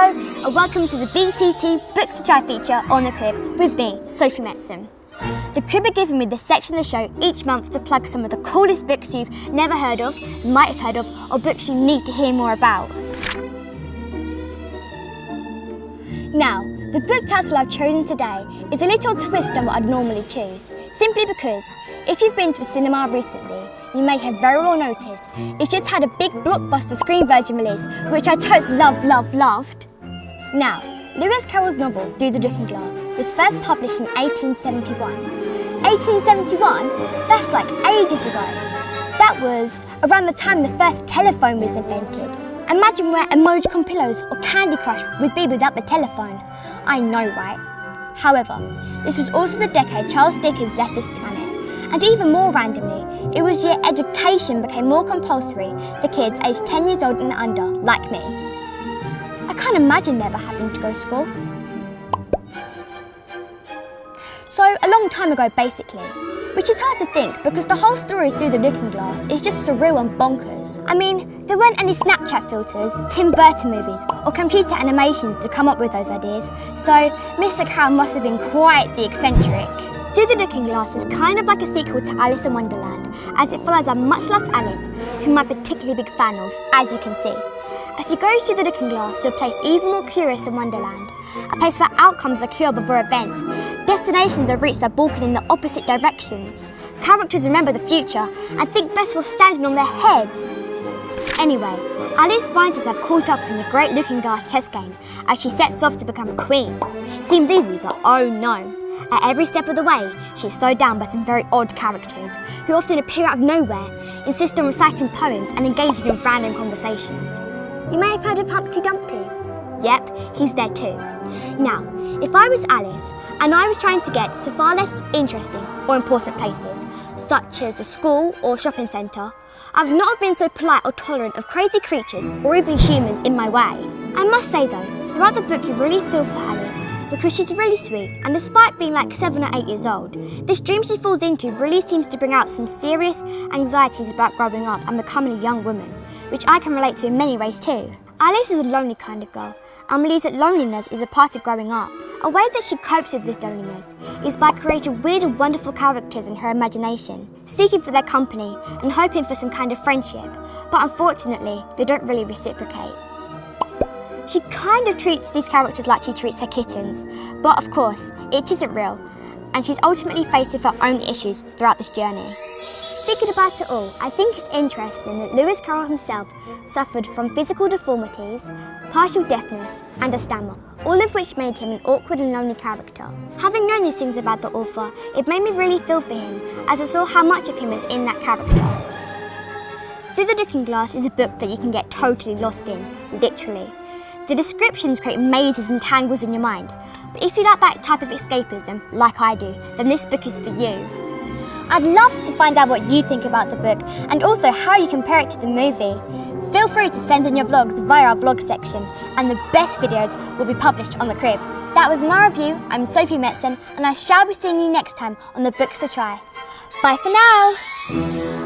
Hello and welcome to the B.T.T Books to Try feature on the KRiB with me, Sophie Metson. The KRiB are giving me this section of the show each month to plug some of the coolest books you've never heard of, might have heard of, or books you need to hear more about. Now, the book title I've chosen today is a little twist on what I'd normally choose, simply because if you've been to a cinema recently, you may have very well noticed it's just had a big blockbuster screen version release, which I totally loved. Now, Lewis Carroll's novel, Through the Looking Glass, was first published in 1871. 1871? That's like ages ago. That was around the time the first telephone was invented. Imagine where Emoji Pillows or Candy Crush would be without the telephone. I know, right? However, this was also the decade Charles Dickens left this planet. And even more randomly, it was the year education became more compulsory for kids aged 10 years old and under, like me. I can't imagine never having to go to school. So, a long time ago basically, which is hard to think because the whole story Through the Looking Glass is just surreal and bonkers. I mean, there weren't any Snapchat filters, Tim Burton movies, or computer animations to come up with those ideas, so Mr. Carroll must have been quite the eccentric. Through the Looking Glass is kind of like a sequel to Alice in Wonderland, as it follows our much-loved Alice, whom I'm a particularly big fan of, as you can see. As she goes through the looking glass to a place even more curious than Wonderland, a place where outcomes occur before events, destinations are reached by walking in the opposite directions, characters remember the future and think best while standing on their heads. Anyway, Alice finds herself caught up in the great looking glass chess game as she sets off to become a queen. Seems easy, but oh no. At every step of the way, she's slowed down by some very odd characters who often appear out of nowhere, insist on reciting poems and engaging in random conversations. You may have heard of Humpty Dumpty. Yep, he's there too. Now, if I was Alice and I was trying to get to far less interesting or important places, such as a school or shopping centre, I would not have been so polite or tolerant of crazy creatures or even humans in my way. I must say though, throughout the book you really feel for Alice because she's really sweet, and despite being like 7 or 8 years old, this dream she falls into really seems to bring out some serious anxieties about growing up and becoming a young woman, which I can relate to in many ways too. Alice is a lonely kind of girl and believes that loneliness is a part of growing up. A way that she copes with this loneliness is by creating weird and wonderful characters in her imagination, seeking for their company and hoping for some kind of friendship, but unfortunately they don't really reciprocate. She kind of treats these characters like she treats her kittens, but of course, it isn't real, and she's ultimately faced with her own issues throughout this journey. Thinking about it all, I think it's interesting that Lewis Carroll himself suffered from physical deformities, partial deafness and a stammer, all of which made him an awkward and lonely character. Having known these things about the author, it made me really feel for him as I saw how much of him is in that character. Through the Looking Glass is a book that you can get totally lost in, literally. The descriptions create mazes and tangles in your mind, but if you like that type of escapism, like I do, then this book is for you. I'd love to find out what you think about the book and also how you compare it to the movie. Feel free to send in your vlogs via our vlog section and the best videos will be published on the KRiB. That was my review. I'm Sophie Metson and I shall be seeing you next time on the Books to Try. Bye for now!